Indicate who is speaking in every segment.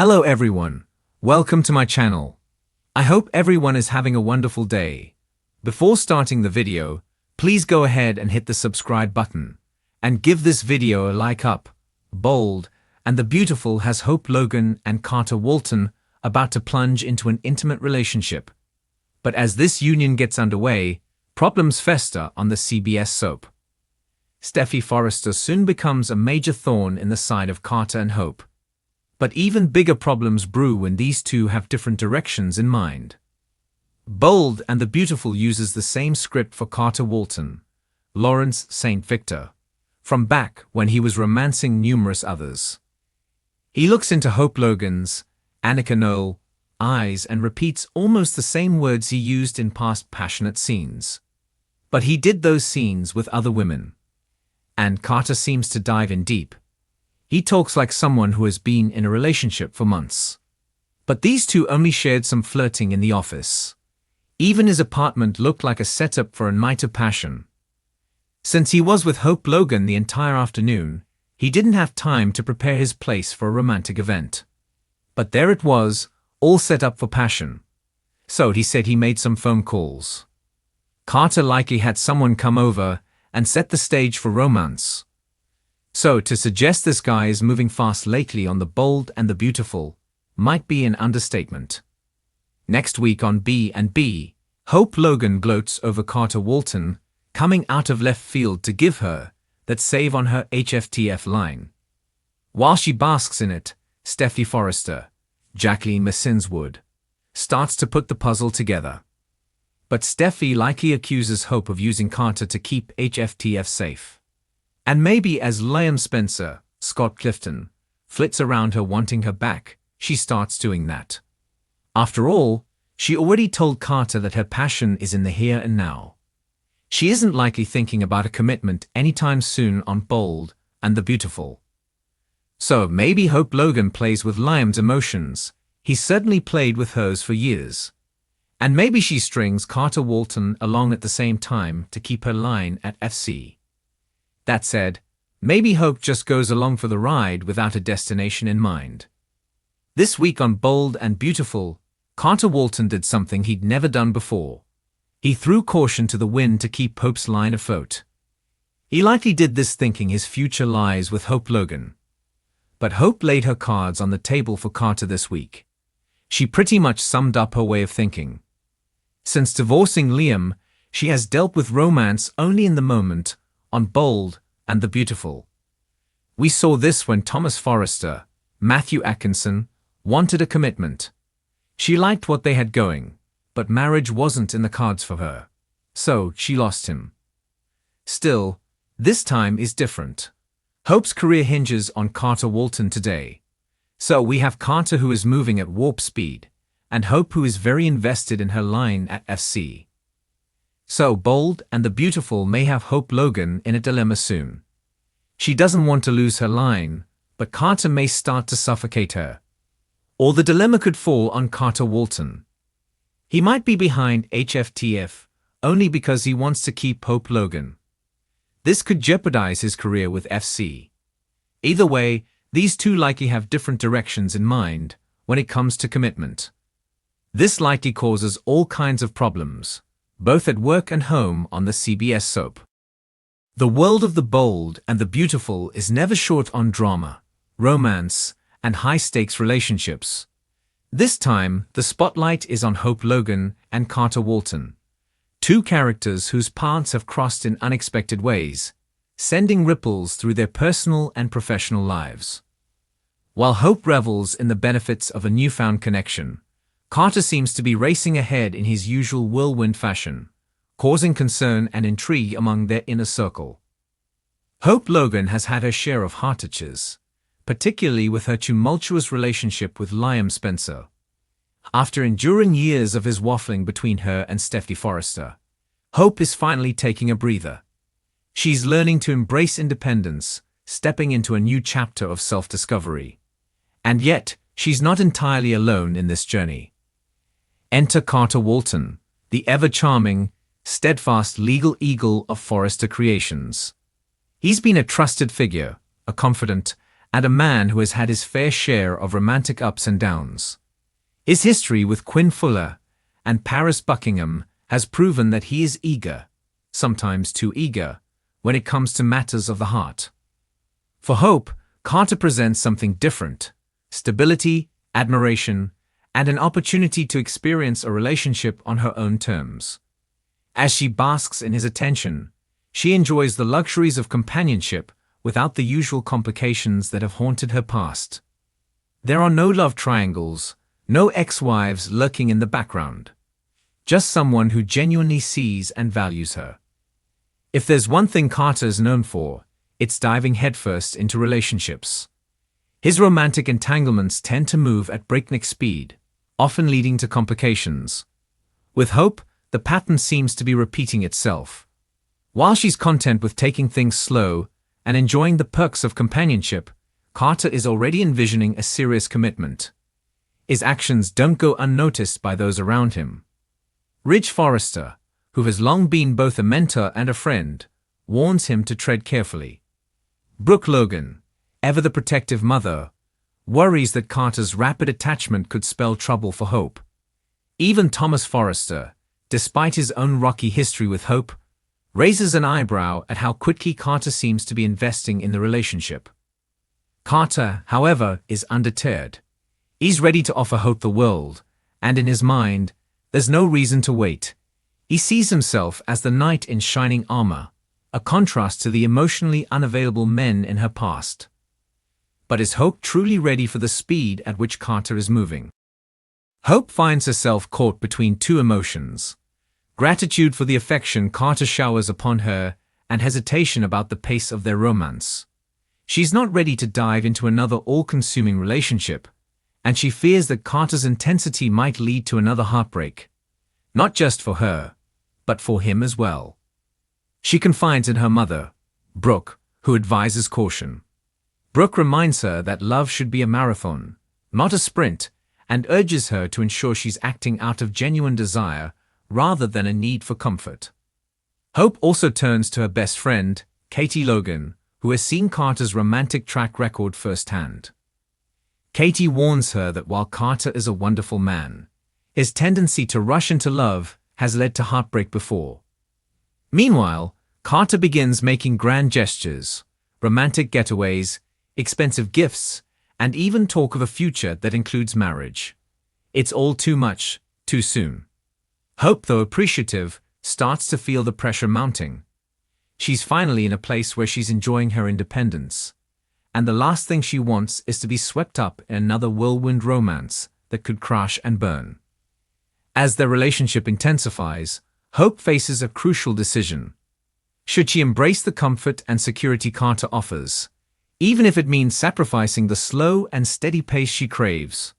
Speaker 1: Hello everyone, welcome to my channel. I hope everyone is having a wonderful day. Before starting the video, please go ahead and hit the subscribe button and give this video a like up. Bold and the Beautiful has Hope Logan and Carter Walton about to plunge into an intimate relationship. But as this union gets underway, problems fester on the CBS soap. Steffy Forrester soon becomes a major thorn in the side of Carter and Hope. But even bigger problems brew when these two have different directions in mind. Bold and the Beautiful uses the same script for Carter Walton, Lawrence St. Victor, from back when he was romancing numerous others. He looks into Hope Logan's, Annika Noel, eyes and repeats almost the same words he used in past passionate scenes. But he did those scenes with other women. And Carter seems to dive in deep. He talks like someone who has been in a relationship for months. But these two only shared some flirting in the office. Even his apartment looked like a setup for a night of passion. Since he was with Hope Logan the entire afternoon, he didn't have time to prepare his place for a romantic event. But there it was, all set up for passion. So he said he made some phone calls. Carter likely had someone come over and set the stage for romance. So to suggest this guy is moving fast lately on the Bold and the Beautiful might be an understatement. Next week on B&B, Hope Logan gloats over Carter Walton coming out of left field to give her that save on her HFTF line. While she basks in it, Steffy Forrester, Jacqueline Massinswood, starts to put the puzzle together. But Steffy likely accuses Hope of using Carter to keep HFTF safe. And maybe as Liam Spencer, Scott Clifton, flits around her wanting her back, she starts doing that. After all, she already told Carter that her passion is in the here and now. She isn't likely thinking about a commitment anytime soon on Bold and the Beautiful. So maybe Hope Logan plays with Liam's emotions. He certainly played with hers for years. And maybe she strings Carter Walton along at the same time to keep her line at FC. That said, maybe Hope just goes along for the ride without a destination in mind. This week on Bold and Beautiful, Carter Walton did something he'd never done before. He threw caution to the wind to keep Hope's line afloat. He likely did this thinking his future lies with Hope Logan. But Hope laid her cards on the table for Carter this week. She pretty much summed up her way of thinking. Since divorcing Liam, she has dealt with romance only in the moment, on Bold and the Beautiful. We saw this when Thomas Forrester, Matthew Atkinson, wanted a commitment. She liked what they had going, but marriage wasn't in the cards for her. So she lost him. Still, this time is different. Hope's career hinges on Carter Walton today. So we have Carter who is moving at warp speed, and Hope who is very invested in her line at FC. So Bold and the Beautiful may have Hope Logan in a dilemma soon. She doesn't want to lose her line, but Carter may start to suffocate her. Or the dilemma could fall on Carter Walton. He might be behind HFTF only because he wants to keep Hope Logan. This could jeopardize his career with FC. Either way, these two likely have different directions in mind when it comes to commitment. This likely causes all kinds of problems, both at work and home on the CBS soap. The world of the Bold and the Beautiful is never short on drama, romance, and high-stakes relationships. This time, the spotlight is on Hope Logan and Carter Walton, two characters whose paths have crossed in unexpected ways, sending ripples through their personal and professional lives. While Hope revels in the benefits of a newfound connection, Carter seems to be racing ahead in his usual whirlwind fashion, causing concern and intrigue among their inner circle. Hope Logan has had her share of heart-touches, particularly with her tumultuous relationship with Liam Spencer. After enduring years of his waffling between her and Steffy Forrester, Hope is finally taking a breather. She's learning to embrace independence, stepping into a new chapter of self-discovery. And yet, she's not entirely alone in this journey. Enter Carter Walton, the ever-charming, steadfast legal eagle of Forrester Creations. He's been a trusted figure, a confidant, and a man who has had his fair share of romantic ups and downs. His history with Quinn Fuller and Paris Buckingham has proven that he is eager, sometimes too eager, when it comes to matters of the heart. For Hope, Carter presents something different: stability, admiration, and an opportunity to experience a relationship on her own terms. As she basks in his attention, she enjoys the luxuries of companionship without the usual complications that have haunted her past. There are no love triangles, no ex-wives lurking in the background. Just someone who genuinely sees and values her. If there's one thing Carter is known for, it's diving headfirst into relationships. His romantic entanglements tend to move at breakneck speed, often leading to complications. With Hope, the pattern seems to be repeating itself. While she's content with taking things slow and enjoying the perks of companionship, Carter is already envisioning a serious commitment. His actions don't go unnoticed by those around him. Ridge Forrester, who has long been both a mentor and a friend, warns him to tread carefully. Brooke Logan, ever the protective mother, worries that Carter's rapid attachment could spell trouble for Hope. Even Thomas Forrester, despite his own rocky history with Hope, raises an eyebrow at how quickly Carter seems to be investing in the relationship. Carter, however, is undeterred. He's ready to offer Hope the world, and in his mind, there's no reason to wait. He sees himself as the knight in shining armor, a contrast to the emotionally unavailable men in her past. But is Hope truly ready for the speed at which Carter is moving? Hope finds herself caught between two emotions: gratitude for the affection Carter showers upon her, and hesitation about the pace of their romance. She's not ready to dive into another all-consuming relationship, and she fears that Carter's intensity might lead to another heartbreak. Not just for her, but for him as well. She confides in her mother, Brooke, who advises caution. Brooke reminds her that love should be a marathon, not a sprint, and urges her to ensure she's acting out of genuine desire rather than a need for comfort. Hope also turns to her best friend, Katie Logan, who has seen Carter's romantic track record firsthand. Katie warns her that while Carter is a wonderful man, his tendency to rush into love has led to heartbreak before. Meanwhile, Carter begins making grand gestures, romantic getaways, expensive gifts, and even talk of a future that includes marriage. It's all too much, too soon. Hope, though appreciative, starts to feel the pressure mounting. She's finally in a place where she's enjoying her independence, and the last thing she wants is to be swept up in another whirlwind romance that could crash and burn. As their relationship intensifies, Hope faces a crucial decision. Should she embrace the comfort and security Carter offers, even if it means sacrificing the slow and steady pace she craves?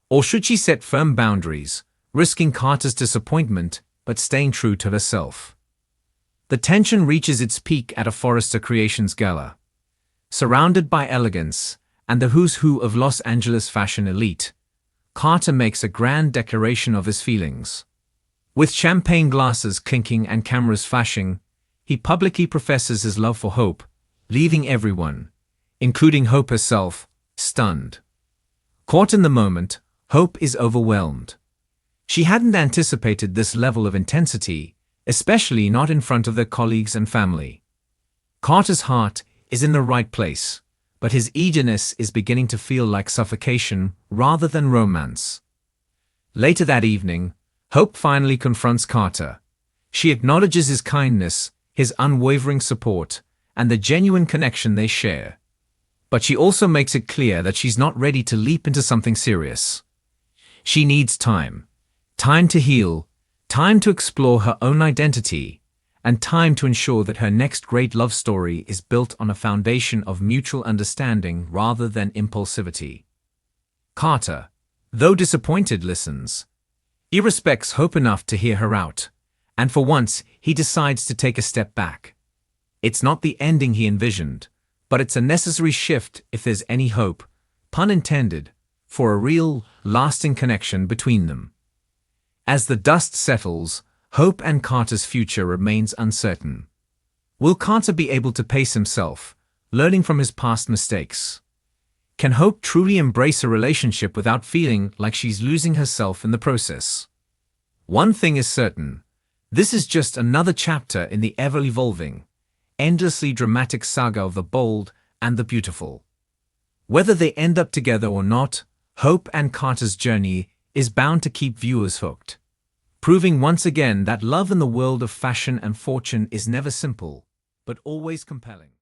Speaker 1: Or should she set firm boundaries, risking Carter's disappointment but staying true to herself? The tension reaches its peak at a Forrester Creations gala. Surrounded by elegance and the who's who of Los Angeles fashion elite, Carter makes a grand declaration of his feelings. With champagne glasses clinking and cameras flashing, he publicly professes his love for Hope, leaving everyone, including Hope herself, stunned. Caught in the moment, Hope is overwhelmed. She hadn't anticipated this level of intensity, especially not in front of their colleagues and family. Carter's heart is in the right place, but his eagerness is beginning to feel like suffocation rather than romance. Later that evening, Hope finally confronts Carter. She acknowledges his kindness, his unwavering support, and the genuine connection they share. But she also makes it clear that she's not ready to leap into something serious. She needs time. Time to heal, time to explore her own identity, and time to ensure that her next great love story is built on a foundation of mutual understanding rather than impulsivity. Carter, though disappointed, listens. He respects Hope enough to hear her out, and for once he decides to take a step back. It's not the ending he envisioned, but it's a necessary shift if there's any hope, pun intended, for a real, lasting connection between them. As the dust settles, Hope and Carter's future remains uncertain. Will Carter be able to pace himself, learning from his past mistakes? Can Hope truly embrace a relationship without feeling like she's losing herself in the process? One thing is certain. This is just another chapter in the ever-evolving, endlessly dramatic saga of the bold and the beautiful. Whether they end up together or not, Hope and Carter's journey is bound to keep viewers hooked, proving once again that love in the world of fashion and fortune is never simple, but always compelling.